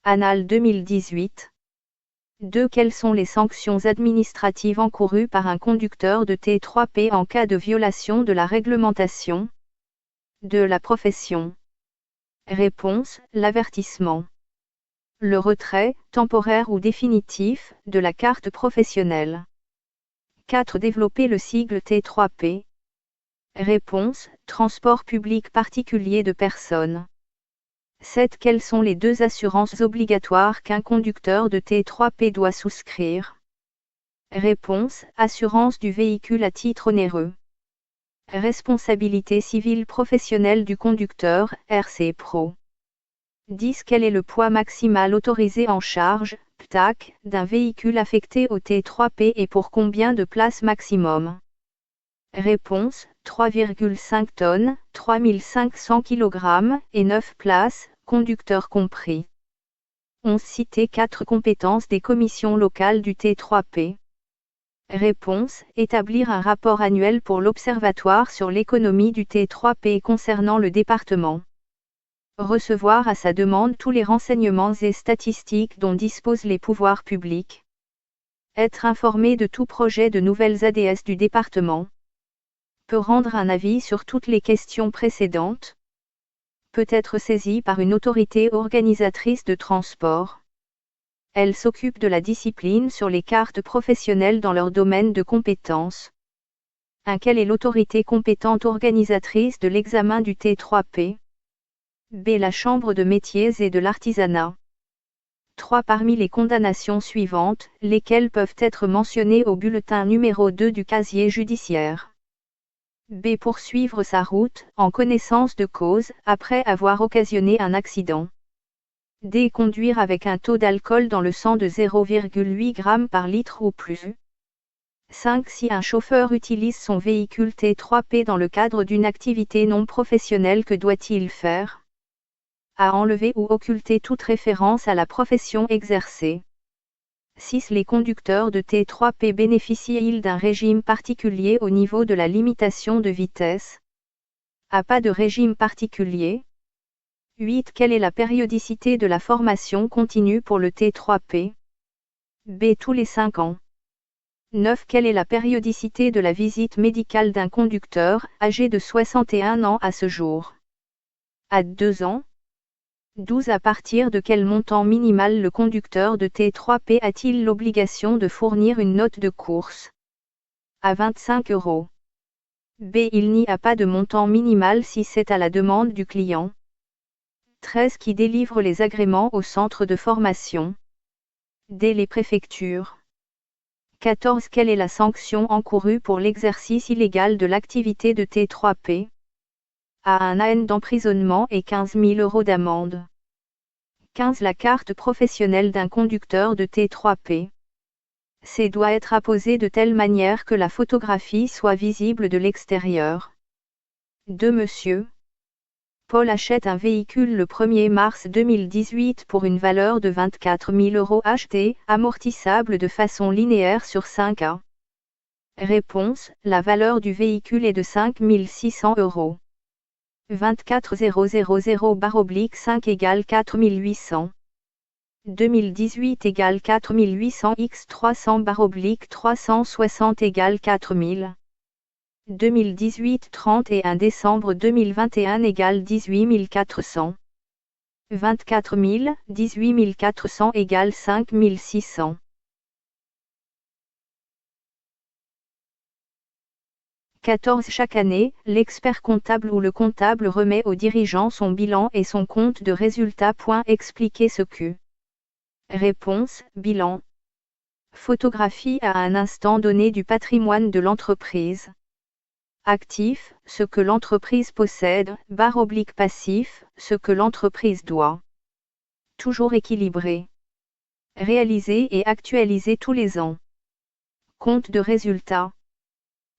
Annales 2018. 2. Quelles sont les sanctions administratives encourues par un conducteur de T3P en cas de violation de la réglementation de la profession? Réponse: l'avertissement. Le retrait, temporaire ou définitif, de la carte professionnelle. 4. Développer le sigle T3P. Réponse: transport public particulier de personnes. 7. Quelles sont les 2 assurances obligatoires qu'un conducteur de T3P doit souscrire? Réponse: assurance du véhicule à titre onéreux. Responsabilité civile professionnelle du conducteur, RC Pro. 10. Quel est le poids maximal autorisé en charge, PTAC, d'un véhicule affecté au T3P et pour combien de places maximum? Réponse: 3,5 tonnes, 3500 kg, et 9 places, conducteur compris. 11. Citer 4 compétences des commissions locales du T3P. Réponse: établir un rapport annuel pour l'Observatoire sur l'économie du T3P concernant le département. Recevoir à sa demande tous les renseignements et statistiques dont disposent les pouvoirs publics. Être informé de tout projet de nouvelles ADS du département. Peut rendre un avis sur toutes les questions précédentes. Peut être saisi par une autorité organisatrice de transport. Elle s'occupe de la discipline sur les cartes professionnelles dans leur domaine de compétences. Quelle est l'autorité compétente organisatrice de l'examen du T3P? B. La Chambre de métiers et de l'artisanat. 3. Parmi les condamnations suivantes, lesquelles peuvent être mentionnées au bulletin numéro 2 du casier judiciaire? B. Poursuivre sa route, en connaissance de cause, après avoir occasionné un accident. D. Conduire avec un taux d'alcool dans le sang de 0,8 g par litre ou plus. 5. Si un chauffeur utilise son véhicule T3P dans le cadre d'une activité non professionnelle, que doit-il faire? A. Enlever ou occulter toute référence à la profession exercée. 6. Les conducteurs de T3P bénéficient-ils d'un régime particulier au niveau de la limitation de vitesse? A. Pas de régime particulier. 8. Quelle est la périodicité de la formation continue pour le T3P? B. Tous les 5 ans. 9. Quelle est la périodicité de la visite médicale d'un conducteur, âgé de 61 ans à ce jour? A. 2 ans. 12. À partir de quel montant minimal le conducteur de T3P a-t-il l'obligation de fournir une note de course? A. 25 €. B. Il n'y a pas de montant minimal si c'est à la demande du client. 13. Qui délivre les agréments au centre de formation? D. Les préfectures. 14. Quelle est la sanction encourue pour l'exercice illégal de l'activité de T3P? A. 1 an d'emprisonnement et 15 000 € d'amende. 15. La carte professionnelle d'un conducteur de T3P. C. Doit être apposée de telle manière que la photographie soit visible de l'extérieur. 2. Monsieur Paul achète un véhicule le 1er mars 2018 pour une valeur de 24 000 € acheté, amortissable de façon linéaire sur 5 ans. Réponse: la valeur du véhicule est de 5 600 €. 24 000/5 égale 4 800. 2018 égale 4 800 x 300/360 égale 4000. 2018 31 décembre 2021 égale 18 400. 24 000, 18 400 égale 5 600. 14. Chaque année, l'expert comptable ou le comptable remet au dirigeant son bilan et son compte de résultat. Expliquer ce que. Réponse: bilan. Photographie à un instant donné du patrimoine de l'entreprise. Actif, ce que l'entreprise possède, /passif, ce que l'entreprise doit. Toujours équilibré. Réalisé et actualisé tous les ans. Compte de résultat.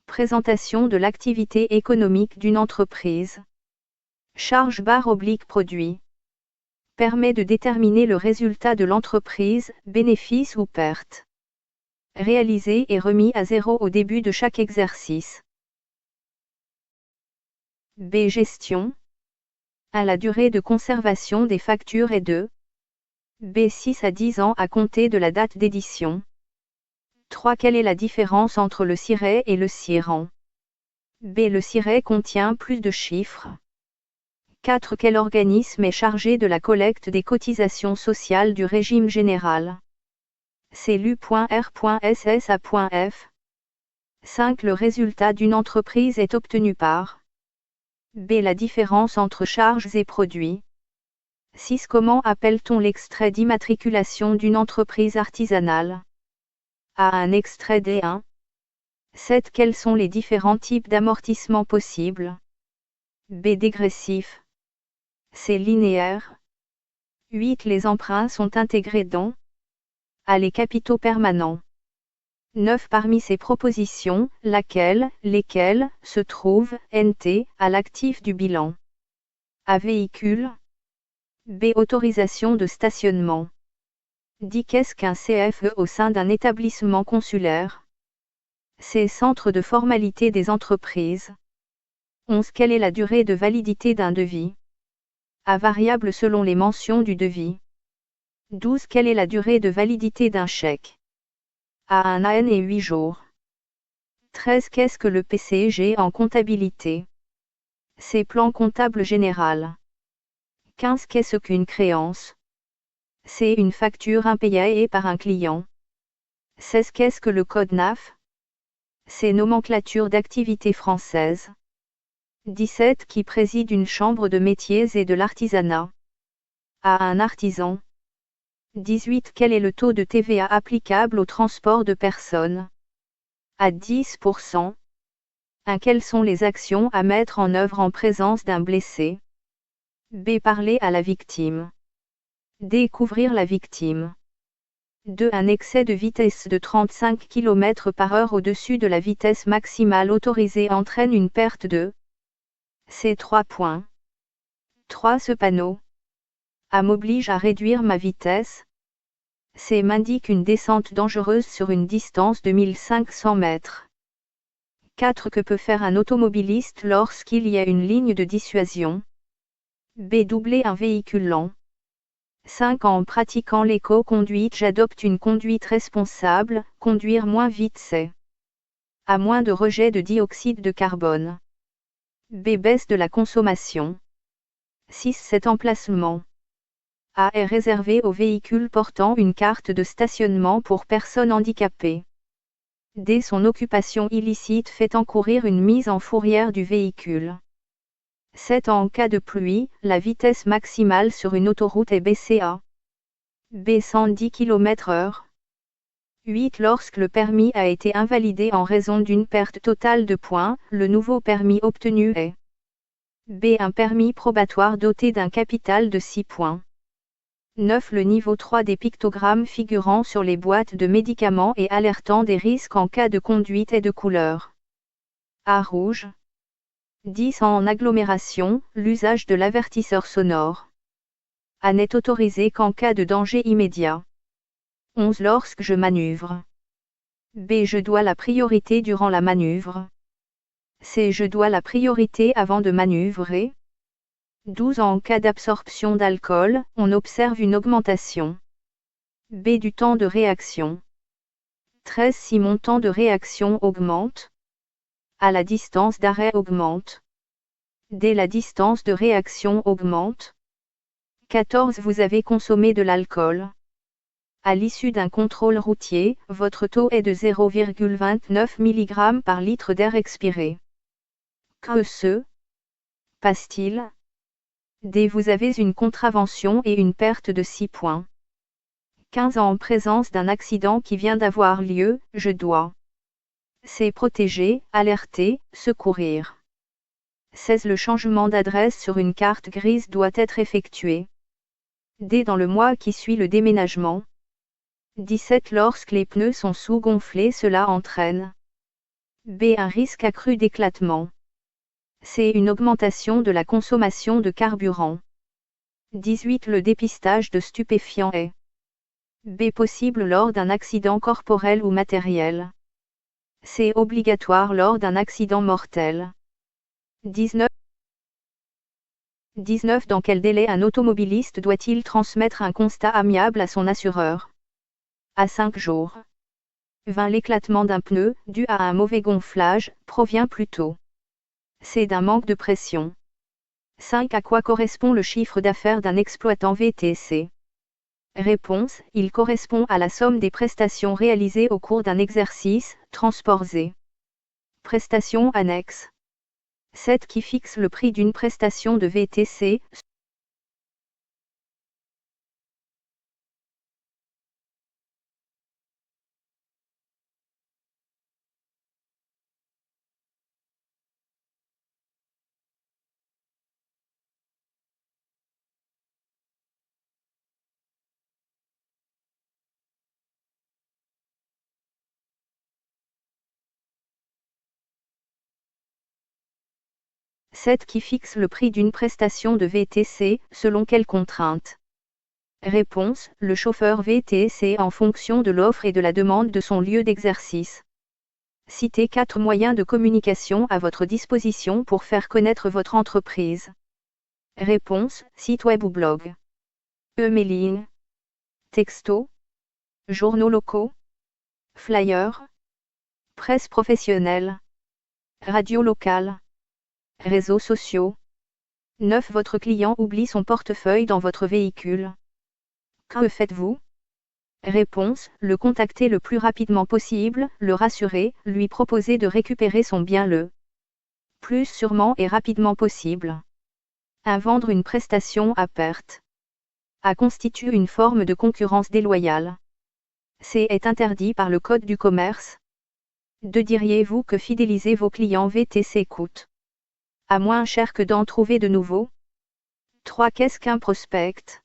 Présentation de l'activité économique d'une entreprise. Charge /produit. Permet de déterminer le résultat de l'entreprise, bénéfice ou perte. Réalisé et remis à zéro au début de chaque exercice. B. Gestion. 1. La durée de conservation des factures est de B. 6 à 10 ans à compter de la date d'édition. 3. Quelle est la différence entre le ciré et le siran? B. Le ciré contient plus de chiffres. 4. Quel organisme est chargé de la collecte des cotisations sociales du régime général? C. l'U.R.SSA.F. 5. Le résultat d'une entreprise est obtenu par. B. La différence entre charges et produits. 6. Comment appelle-t-on l'extrait d'immatriculation d'une entreprise artisanale? A. Un extrait D1. 7. Quels sont les différents types d'amortissement possibles? B. Dégressif. C. Linéaire. 8. Les emprunts sont intégrés dans. A. Les capitaux permanents. 9. Parmi ces propositions, laquelle, lesquelles, se trouve, NT, à l'actif du bilan? A. Véhicule. B. Autorisation de stationnement. 10. Qu'est-ce qu'un CFE au sein d'un établissement consulaire? C. Centre de formalité des entreprises. 11. Quelle est la durée de validité d'un devis? A. Variable selon les mentions du devis. 12. Quelle est la durée de validité d'un chèque? A. 1 an et 8 jours. 13. Qu'est-ce que le PCG en comptabilité? C. Plan comptable général. 15. Qu'est-ce qu'une créance? C. Une facture impayée par un client. 16. Qu'est-ce que le code NAF? C. Nomenclature d'activité française. 17. Qui préside une chambre de métiers et de l'artisanat? A. Un artisan. 18. Quel est le taux de TVA applicable au transport de personnes? A. 10%. 1. Quelles sont les actions à mettre en œuvre en présence d'un blessé? B. Parler à la victime. D. Couvrir la victime. 2. Un excès de vitesse de 35 km/h au-dessus de la vitesse maximale autorisée entraîne une perte de. C. 3 points. 3. Ce panneau A. M'oblige à réduire ma vitesse. C. M'indique une descente dangereuse sur une distance de 1500 mètres. 4. Que peut faire un automobiliste lorsqu'il y a une ligne de dissuasion? B. Doubler un véhicule lent. 5. En pratiquant l'éco-conduite, j'adopte une conduite responsable. Conduire moins vite, c'est A. Moins de rejet de dioxyde de carbone. B. Baisse de la consommation. 6. Cet emplacement A. Est réservé aux véhicules portant une carte de stationnement pour personnes handicapées. D. Son occupation illicite fait encourir une mise en fourrière du véhicule. 7. En cas de pluie, la vitesse maximale sur une autoroute est baissée à B. 110 km/h. 8. Lorsque le permis a été invalidé en raison d'une perte totale de points, le nouveau permis obtenu est B. Un permis probatoire doté d'un capital de 6 points. 9. Le niveau 3 des pictogrammes figurant sur les boîtes de médicaments et alertant des risques en cas de conduite est de couleur A. Rouge. 10. En agglomération, l'usage de l'avertisseur sonore A. N'est autorisé qu'en cas de danger immédiat. 11. Lorsque je manœuvre. B. Je dois la priorité durant la manœuvre. C. Je dois la priorité avant de manœuvrer. 12. En cas d'absorption d'alcool, on observe une augmentation B. Du temps de réaction. 13. Si mon temps de réaction augmente. A. La distance d'arrêt augmente. D. La distance de réaction augmente. 14. Vous avez consommé de l'alcool. À l'issue d'un contrôle routier, votre taux est de 0,29 mg par litre d'air expiré. Que se passe-t-il? D. Vous avez une contravention et une perte de 6 points. 15. En présence d'un accident qui vient d'avoir lieu, je dois C. Protéger, alerter, secourir. 16. Le changement d'adresse sur une carte grise doit être effectué. D. Dans le mois qui suit le déménagement. 17. Lorsque les pneus sont sous-gonflés, cela entraîne B. Un risque accru d'éclatement. C. Une augmentation de la consommation de carburant. 18. Le dépistage de stupéfiants est B. Possible lors d'un accident corporel ou matériel. C. Obligatoire lors d'un accident mortel. 19. 19. Dans quel délai un automobiliste doit-il transmettre un constat amiable à son assureur? À 5 jours. 20. L'éclatement d'un pneu, dû à un mauvais gonflage, provient plutôt. C'est d'un manque de pression. 5. À quoi correspond le chiffre d'affaires d'un exploitant VTC? Réponse, il correspond à la somme des prestations réalisées au cours d'un exercice, transport Z. Prestations annexes. 7. Qui fixe le prix d'une prestation de VTC? « 7. Qui fixe le prix d'une prestation de VTC, selon quelles contraintes? Réponse, le chauffeur VTC en fonction de l'offre et de la demande de son lieu d'exercice. Citez 4 moyens de communication à votre disposition pour faire connaître votre entreprise. Réponse, site web ou blog. E-mailing. Texto. Journaux locaux. Flyers. Presse professionnelle. Radio locale. Réseaux sociaux. 9. Votre client oublie son portefeuille dans votre véhicule. Que faites-vous? Réponse, le contacter le plus rapidement possible, le rassurer, lui proposer de récupérer son bien le plus sûrement et rapidement possible. À vendre une prestation à perte. A constitue une forme de concurrence déloyale. C est interdit par le Code du commerce. 2. Diriez-vous que fidéliser vos clients VTC coûte à moins cher que d'en trouver de nouveaux? 3. Qu'est-ce qu'un prospect?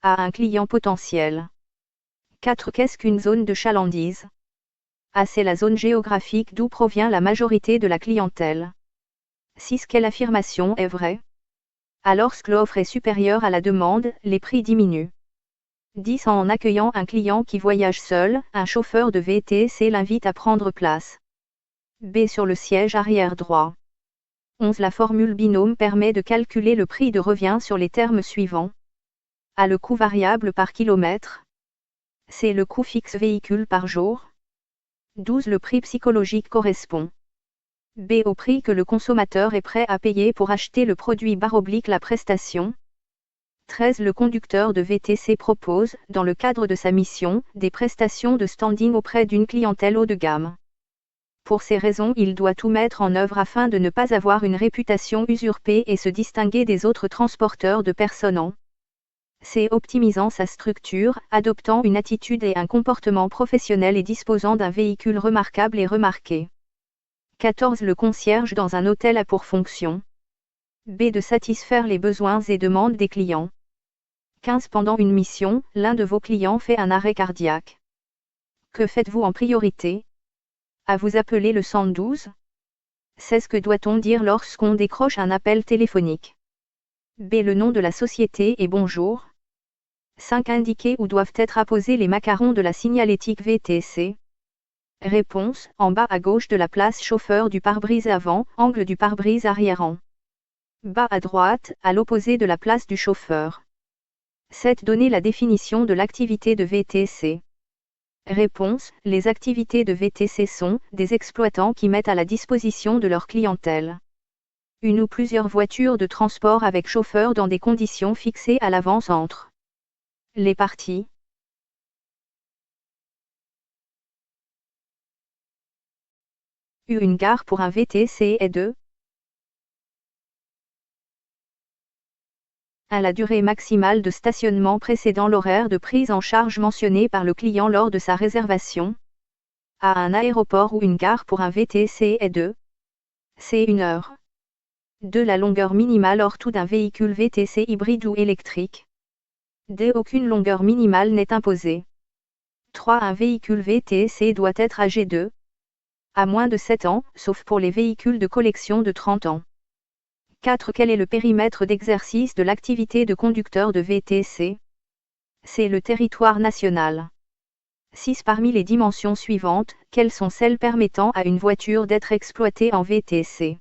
À un client potentiel. 4. Qu'est-ce qu'une zone de chalandise? A. C'est la zone géographique d'où provient la majorité de la clientèle. 6. Quelle affirmation est vraie? A. Lorsque l'offre est supérieure à la demande, les prix diminuent. 10. En accueillant un client qui voyage seul, un chauffeur de VTC l'invite à prendre place. B. Sur le siège arrière droit. 11. La formule binôme permet de calculer le prix de revient sur les termes suivants. A. Le coût variable par kilomètre. C. Le coût fixe véhicule par jour. 12. Le prix psychologique correspond. B. Au prix que le consommateur est prêt à payer pour acheter le produit / la prestation. 13. Le conducteur de VTC propose, dans le cadre de sa mission, des prestations de standing auprès d'une clientèle haut de gamme. Pour ces raisons, il doit tout mettre en œuvre afin de ne pas avoir une réputation usurpée et se distinguer des autres transporteurs de personnes en C. Optimisant sa structure, adoptant une attitude et un comportement professionnel et disposant d'un véhicule remarquable et remarqué. 14. Le concierge dans un hôtel a pour fonction. B. De satisfaire les besoins et demandes des clients. 15. Pendant une mission, l'un de vos clients fait un arrêt cardiaque. Que faites-vous en priorité? A. Vous appelez le 112. 16. Que doit-on dire lorsqu'on décroche un appel téléphonique? B. Le nom de la société et bonjour. 5. Indiquer où doivent être apposés les macarons de la signalétique VTC. Réponse, en bas à gauche de la place chauffeur du pare-brise avant, angle du pare-brise arrière. Bas à droite, à l'opposé de la place du chauffeur. 7. Donner la définition de l'activité de VTC. Réponse, les activités de VTC sont des exploitants qui mettent à la disposition de leur clientèle une ou plusieurs voitures de transport avec chauffeur dans des conditions fixées à l'avance entre les parties. Une gare pour un VTC est de à la durée maximale de stationnement précédant l'horaire de prise en charge mentionné par le client lors de sa réservation. À un aéroport ou une gare pour un VTC est de C. 1 heure. 2. La longueur minimale hors tout d'un véhicule VTC hybride ou électrique. D. Aucune longueur minimale n'est imposée. 3. Un véhicule VTC doit être âgé de à moins de 7 ans, sauf pour les véhicules de collection de 30 ans. 4. Quel est le périmètre d'exercice de l'activité de conducteur de VTC? C'est le territoire national. 6. Parmi les dimensions suivantes, quelles sont celles permettant à une voiture d'être exploitée en VTC?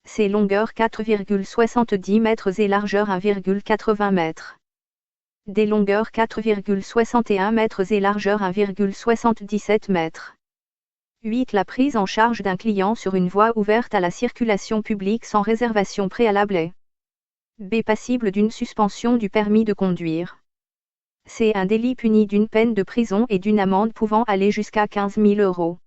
C. Longueur 4,70 mètres et largeur 1,80 mètres. D. Longueur 4,61 mètres et largeur 1,77 mètres. 8. La prise en charge d'un client sur une voie ouverte à la circulation publique sans réservation préalable est B. Passible d'une suspension du permis de conduire. C. Un délit puni d'une peine de prison et d'une amende pouvant aller jusqu'à 15 000 €.